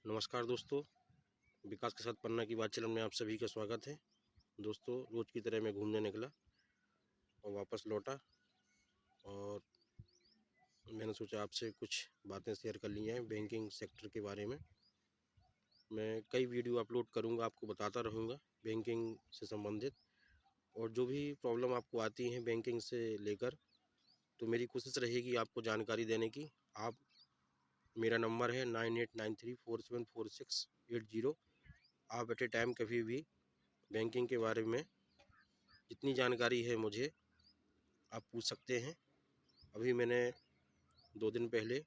नमस्कार दोस्तों, विकास के साथ पन्ना की बात चैनल में आप सभी का स्वागत है। दोस्तों, रोज़ की तरह मैं घूमने निकला और वापस लौटा और मैंने सोचा आपसे कुछ बातें शेयर कर ली जाएँ बैंकिंग सेक्टर के बारे में। मैं कई वीडियो अपलोड करूँगा, आपको बताता रहूँगा बैंकिंग से संबंधित, और जो भी प्रॉब्लम आपको आती हैं बैंकिंग से लेकर, तो मेरी कोशिश रहेगी आपको जानकारी देने की। आप मेरा नंबर है 9893474680। आप एट ए टाइम कभी भी बैंकिंग के बारे में जितनी जानकारी है मुझे आप पूछ सकते हैं। अभी मैंने 2 दिन पहले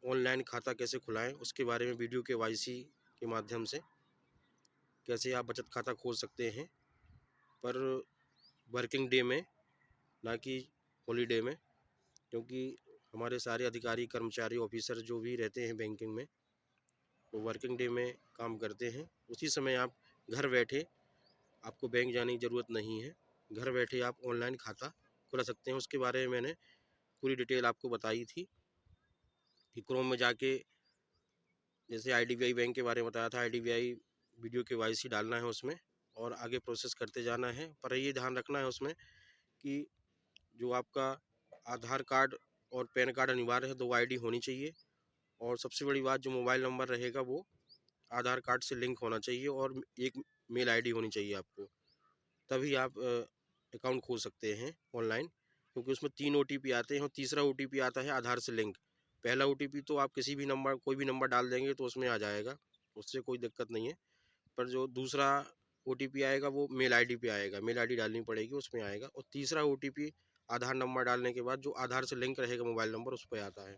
ऑनलाइन खाता कैसे खुलाएं उसके बारे में वीडियो केवाईसी के माध्यम से कैसे आप बचत खाता खोल सकते हैं, पर वर्किंग डे में, ना कि हॉलीडे में, क्योंकि हमारे सारे अधिकारी कर्मचारी ऑफिसर जो भी रहते हैं बैंकिंग में, वो वर्किंग डे में काम करते हैं। उसी समय आप घर बैठे, आपको बैंक जाने की ज़रूरत नहीं है, घर बैठे आप ऑनलाइन खाता खुला सकते हैं। उसके बारे में मैंने पूरी डिटेल आपको बताई थी कि क्रोम में जाके, जैसे आईडीबीआई बैंक के बारे में बताया था, आईडीबीआई वीडियो केवाईसी डालना है उसमें और आगे प्रोसेस करते जाना है। पर ये ध्यान रखना है उसमें कि जो आपका आधार कार्ड और पैन कार्ड अनिवार्य है, 2 आईडी होनी चाहिए, और सबसे बड़ी बात, जो मोबाइल नंबर रहेगा वो आधार कार्ड से लिंक होना चाहिए और एक मेल आईडी होनी चाहिए आपको, तभी आप अकाउंट खोल सकते हैं ऑनलाइन। क्योंकि उसमें 3 ओटीपी आते हैं और तीसरा ओटीपी आता है आधार से लिंक। पहला ओटीपी तो आप किसी भी नंबर, कोई भी नंबर डाल देंगे तो उसमें आ जाएगा, उससे कोई दिक्कत नहीं है। पर जो दूसरा ओटीपी आएगा वो मेल आईडी पे आएगा, मेल आईडी डालनी पड़ेगी, उसमें आएगा। और तीसरा ओटीपी आधार नंबर डालने के बाद जो आधार से लिंक रहेगा मोबाइल नंबर, उस पर आता है।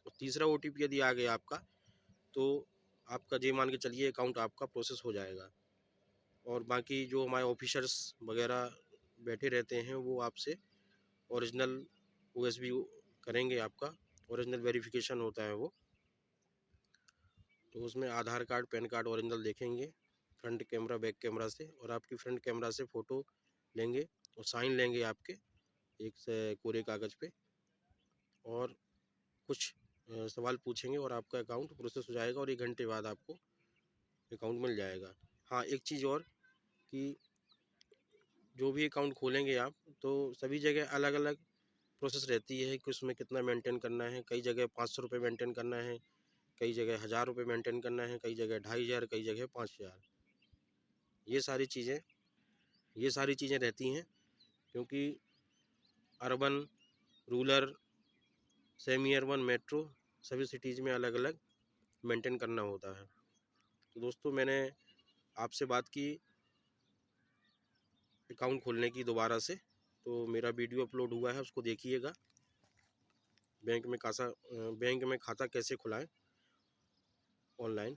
और तीसरा ओटीपी यदि आ गया आपका, तो आपका ये मान के चलिए अकाउंट आपका प्रोसेस हो जाएगा। और बाकी जो हमारे ऑफिसर्स वगैरह बैठे रहते हैं वो आपसे ओरिजिनल ओएसबी करेंगे, आपका ओरिजिनल वेरिफिकेशन होता है वो। तो उसमें आधार कार्ड, पैन कार्ड ओरिजिनल देखेंगे, फ्रंट कैमरा, बैक कैमरा से, और आपकी फ्रंट कैमरा से फ़ोटो लेंगे और साइन लेंगे आपके एक से कोरे कागज़ पे, और कुछ सवाल पूछेंगे और आपका अकाउंट प्रोसेस हो जाएगा और 1 घंटे बाद आपको अकाउंट मिल जाएगा। हाँ, एक चीज़ और, कि जो भी अकाउंट खोलेंगे आप, तो सभी जगह अलग-अलग प्रोसेस रहती है कि उसमें कितना मेंटेन करना है। कई जगह 500 रुपये मेंटेन करना है, कई जगह 1000 रुपये मेंटेन करना है, कई जगह 2500, कई जगह 5000। ये सारी चीज़ें ये सारी चीज़ें रहती हैं, क्योंकि urban, rural, semi urban, metro, सभी सिटीज़ में अलग-अलग मेंटेन करना होता है। तो दोस्तों, मैंने आपसे बात की अकाउंट खोलने की दोबारा से, तो मेरा वीडियो अपलोड हुआ है, उसको देखिएगा। बैंक में खाता कैसे खुलाएँ ऑनलाइन,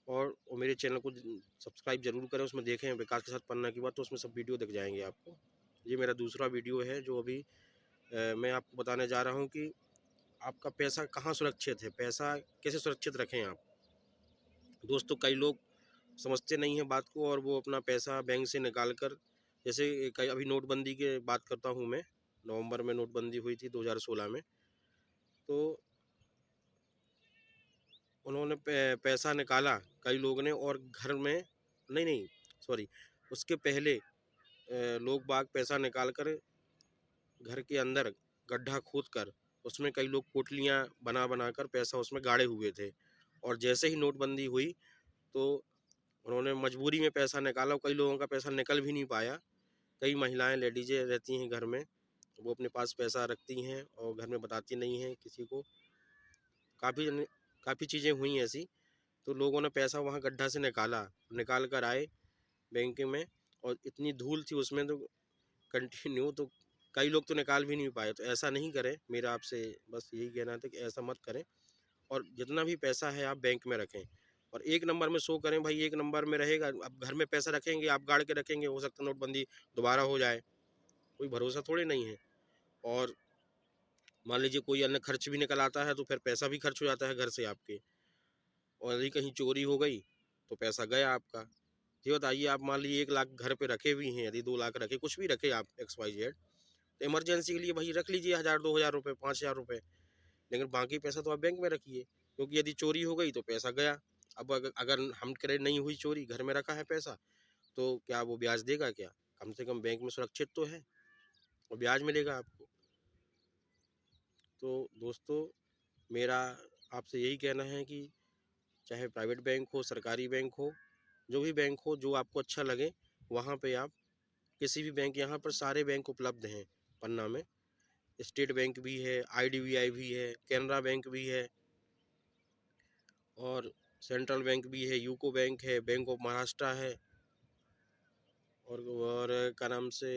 और मेरे चैनल को सब्सक्राइब ज़रूर करें, उसमें देखें विकास के साथ पन्ना की बात, तो उसमें सब वीडियो दिख जाएँगे आपको। ये मेरा दूसरा वीडियो है जो अभी मैं आपको बताने जा रहा हूँ कि आपका पैसा कहाँ सुरक्षित है, पैसा कैसे सुरक्षित रखें आप। दोस्तों, कई लोग समझते नहीं हैं बात को और वो अपना पैसा बैंक से निकाल कर, जैसे कई, अभी नोटबंदी की बात करता हूँ मैं, नवंबर में नोटबंदी हुई थी 2016 में, तो उन्होंने पैसा निकाला कई लोगों ने, और घर में, नहीं नहीं, सॉरी, उसके पहले लोग बाग पैसा निकाल कर घर के अंदर गड्ढा खोद कर उसमें कई लोग पोटलियाँ बना बना कर पैसा उसमें गाड़े हुए थे। और जैसे ही नोटबंदी हुई, तो उन्होंने मजबूरी में पैसा निकाला, और कई लोगों का पैसा निकल भी नहीं पाया। कई महिलाएं, लेडीजें रहती हैं घर में, वो अपने पास पैसा रखती हैं और घर में बताती नहीं हैं किसी को। काफ़ी काफ़ी चीज़ें हुई ऐसी। तो लोगों ने पैसा वहाँ गड्ढा से निकाला, निकाल कर आए बैंक में, और इतनी धूल थी उसमें, तो कंटिन्यू, तो कई लोग तो निकाल भी नहीं पाए। तो ऐसा नहीं करें, मेरा आपसे बस यही कहना था कि ऐसा मत करें, और जितना भी पैसा है आप बैंक में रखें, और एक नंबर में शो करें। भाई, एक नंबर में रहेगा, अब घर में पैसा रखेंगे, आप गाड़ के रखेंगे, हो सकता है नोटबंदी दोबारा हो जाए, कोई भरोसा थोड़े नहीं है। और मान लीजिए कोई अन्य खर्च भी निकल आता है, तो फिर पैसा भी खर्च हो जाता है घर से आपके, और यदि कहीं चोरी हो गई तो पैसा गया आपका। ये बताइए, आप मान लीजिए 1 लाख घर पे रखे भी हैं, यदि 2 लाख रखे, कुछ भी रखे आप एक्स वाई जेड, तो इमरजेंसी के लिए भाई रख लीजिए 1000, 2000 रुपये, 5000 रुपये, लेकिन बाकी पैसा तो आप बैंक में रखिए। क्योंकि यदि चोरी हो गई तो पैसा गया। अब अगर हम करें नहीं हुई चोरी, घर में रखा है पैसा, तो क्या वो ब्याज देगा क्या? कम से कम बैंक में सुरक्षित तो है और ब्याज मिलेगा आपको। तो दोस्तों, मेरा आपसे यही कहना है कि चाहे प्राइवेट बैंक हो, सरकारी बैंक हो, जो भी बैंक हो, जो आपको अच्छा लगे वहाँ पे आप किसी भी बैंक, यहाँ पर सारे बैंक उपलब्ध हैं पन्ना में। स्टेट बैंक भी है, आईडीबीआई भी है, कैनरा बैंक भी है और सेंट्रल बैंक भी है, यूको बैंक है, बैंक ऑफ महाराष्ट्र है और क्या नाम से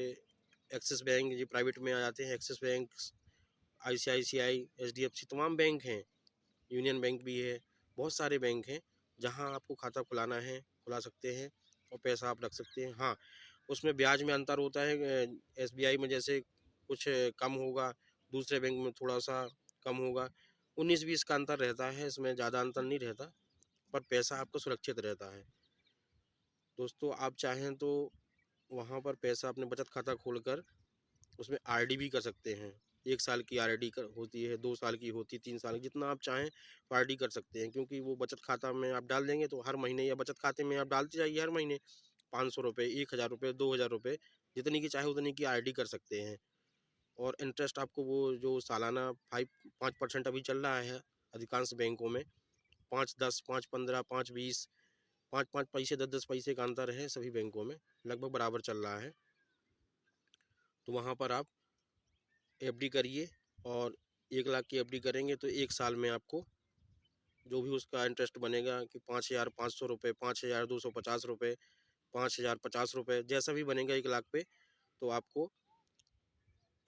एक्सिस बैंक, ये प्राइवेट में आ जाते हैं। एक्सिस बैंक, आईसीआईसीआई, एचडीएफसी, तमाम बैंक हैं। यूनियन बैंक भी है। बहुत सारे बैंक हैं जहां आपको खाता खुलाना है, खुला सकते हैं और पैसा आप रख सकते हैं। हाँ, उसमें ब्याज में अंतर होता है। एसबीआई में जैसे कुछ कम होगा, दूसरे बैंक में थोड़ा सा कम होगा। 19-20 का अंतर रहता है, इसमें ज़्यादा अंतर नहीं रहता, पर पैसा आपका सुरक्षित रहता है। दोस्तों, आप चाहें तो वहाँ पर पैसा अपने बचत खाता खोलकर उसमें आरडी भी कर सकते हैं। 1 साल की आरडी होती है, 2 साल की होती है, 3 साल की, जितना आप चाहें आरडी कर सकते हैं। क्योंकि वो बचत खाता में आप डाल देंगे तो हर महीने, या बचत खाते में आप डालते जाइए हर महीने 500 रुपये, 1000 रुपये, 2000 रुपये, जितनी की चाहे उतनी की आरडी कर सकते हैं। और इंटरेस्ट आपको वो जो सालाना 5% अभी चल रहा है अधिकांश बैंकों में, 5-10, 5-15, 5-20, 5-5 पैसे, 10-10 पैसे का अंतर है सभी बैंकों में, लगभग बराबर चल रहा है। तो वहाँ पर आप एफडी करिए और 1 लाख की एफडी करेंगे तो 1 साल में आपको जो भी उसका इंटरेस्ट बनेगा कि 5,500 रुपये, 5,250 रुपये, 5,050 रुपये, जैसा भी बनेगा 1 लाख पे, तो आपको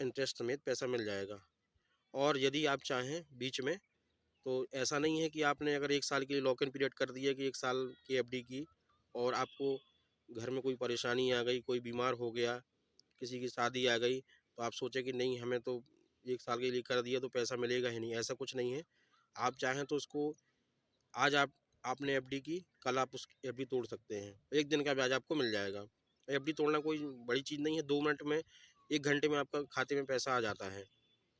इंटरेस्ट समेत पैसा मिल जाएगा। और यदि आप चाहें बीच में, तो ऐसा नहीं है कि आपने अगर 1 साल के लिए लॉक इन पीरियड कर दिया कि 1 साल की एफडी की, और आपको घर में कोई परेशानी आ गई, कोई बीमार हो गया, किसी की शादी आ गई, तो आप सोचे कि नहीं, हमें तो 1 साल के लिए कर दिया तो पैसा मिलेगा ही नहीं, ऐसा कुछ नहीं है। आप चाहें तो उसको आज आपने एफडी की, कल आप उस एफडी तोड़ सकते हैं, 1 दिन का ब्याज आपको मिल जाएगा। एफडी तोड़ना कोई बड़ी चीज़ नहीं है, 2 मिनट में, 1 घंटे में आपका खाते में पैसा आ जाता है।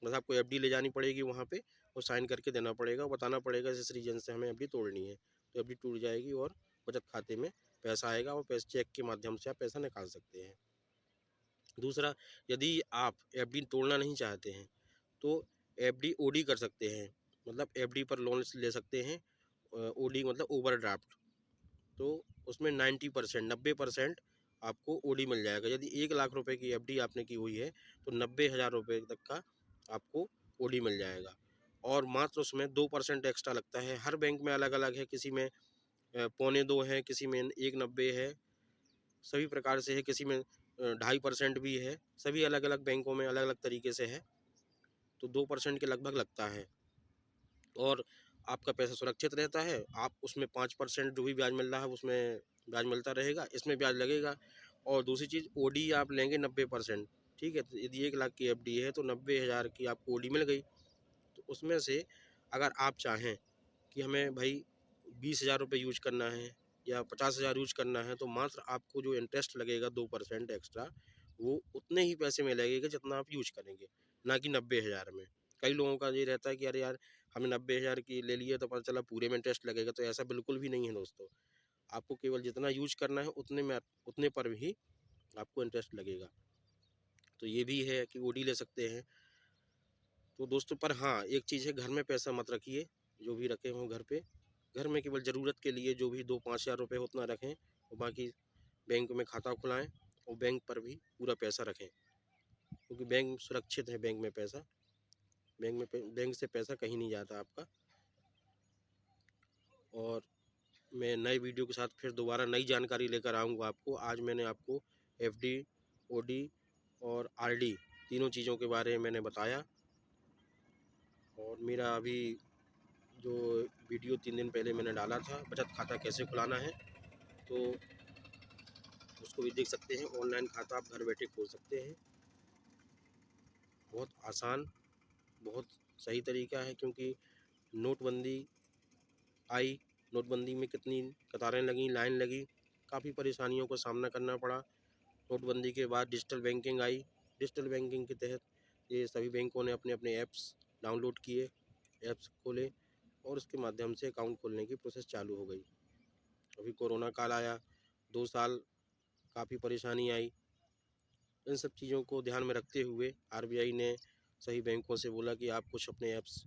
बस आपको एफडी ले जानी पड़ेगी वहाँ पे और साइन करके देना पड़ेगा, बताना पड़ेगा इस रीज़न से हमें एफडी तोड़नी है, तो एफडी टूट जाएगी और बचत खाते में पैसा आएगा और पैसे चेक के माध्यम से आप पैसा निकाल सकते हैं। दूसरा, यदि आप एफडी तोड़ना नहीं चाहते हैं तो एफडी ओडी कर सकते हैं, मतलब एफडी पर लोन ले सकते हैं। ओडी मतलब ओवरड्राफ्ट, तो उसमें 90%, 90% आपको ओडी मिल जाएगा। यदि 1 लाख रुपए की एफडी आपने की हुई है तो 90,000 रुपये तक का आपको ओडी मिल जाएगा। और मात्र उसमें 2% एक्स्ट्रा लगता है। हर बैंक में अलग अलग है, किसी में 1.25 है, किसी में 1.90 है, सभी प्रकार से है, किसी में 2.5% भी है। सभी अलग अलग बैंकों में अलग अलग तरीके से है, तो 2% के लगभग लगता है और आपका पैसा सुरक्षित रहता है। आप उसमें 5% जो भी ब्याज मिल रहा है उसमें ब्याज मिलता रहेगा, इसमें ब्याज लगेगा। और दूसरी चीज़, ओडी आप लेंगे 90%, ठीक है। तो यदि 1 लाख की एफडी है तो 90,000 की आपको ओडी मिल गई। तो उसमें से अगर आप चाहें कि हमें भाई 20,000 रुपये यूज करना है या 50,000 यूज करना है, तो मात्र आपको जो इंटरेस्ट लगेगा 2% एक्स्ट्रा, वो उतने ही पैसे में लगेगा जितना आप यूज करेंगे, ना कि 90,000 में। कई लोगों का ये रहता है कि अरे यार, हमने 90,000 की ले लिए तो पता चला पूरे में इंटरेस्ट लगेगा, तो ऐसा बिल्कुल भी नहीं है दोस्तों। आपको केवल जितना यूज करना है उतने में, उतने पर ही आपको इंटरेस्ट लगेगा। तो ये भी है कि ओडी ले सकते हैं। तो दोस्तों, पर हाँ, एक चीज़ है, घर में पैसा मत रखिए, जो भी रखे हों घर पे। घर में केवल ज़रूरत के लिए जो भी 2-5 हज़ार रुपये हो उतना रखें और बाकी बैंक में खाता खुलाएँ और बैंक पर भी पूरा पैसा रखें, क्योंकि बैंक सुरक्षित है। बैंक में पैसा, बैंक से पैसा कहीं नहीं जाता आपका। और मैं नए वीडियो के साथ फिर दोबारा नई जानकारी लेकर आऊँगा आपको। आज मैंने आपको एफडी, ओडी और आरडी तीनों चीज़ों के बारे में मैंने बताया। और मेरा अभी जो वीडियो 3 दिन पहले मैंने डाला था, बचत खाता कैसे खुलाना है, तो उसको भी देख सकते हैं। ऑनलाइन खाता आप घर बैठे खोल सकते हैं, बहुत आसान, बहुत सही तरीका है। क्योंकि नोटबंदी आई, नोटबंदी में कितनी कतारें लगी, लाइन लगी, काफ़ी परेशानियों का सामना करना पड़ा। नोटबंदी के बाद डिजिटल बैंकिंग आई। डिजिटल बैंकिंग के तहत ये सभी बैंकों ने अपने अपने ऐप्स डाउनलोड किए, ऐप्स खोले और उसके माध्यम से अकाउंट खोलने की प्रोसेस चालू हो गई। अभी कोरोना काल आया, 2 साल काफ़ी परेशानी आई। इन सब चीज़ों को ध्यान में रखते हुए आरबीआई ने सभी बैंकों से बोला कि आप कुछ अपने ऐप्स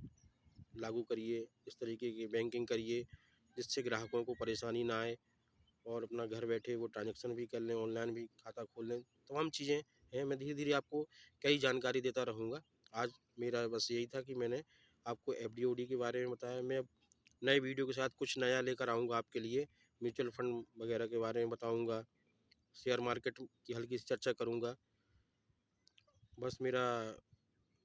लागू करिए, इस तरीके की बैंकिंग करिए जिससे ग्राहकों को परेशानी ना आए और अपना घर बैठे वो ट्रांजैक्शन भी कर लें, ऑनलाइन भी खाता खोल लें। तमाम चीज़ें हैं, मैं धीरे-धीरे आपको कई जानकारी देता रहूँगा। आज मेरा बस यही था कि मैंने आपको एफडी-ओडी के बारे में बताया। मैं अब नए वीडियो के साथ कुछ नया लेकर आऊँगा आपके लिए, म्यूचुअल फंड वगैरह के बारे में बताऊँगा, शेयर मार्केट की हल्की सी चर्चा करूँगा। बस मेरा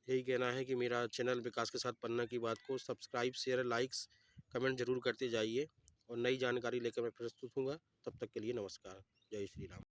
यही कहना है कि मेरा चैनल विकास के साथ पन्ना की बात को सब्सक्राइब, शेयर, लाइक्स, कमेंट ज़रूर करते जाइए और नई जानकारी लेकर मैं प्रस्तुत हूँगा। तब तक के लिए नमस्कार। जय श्री राम।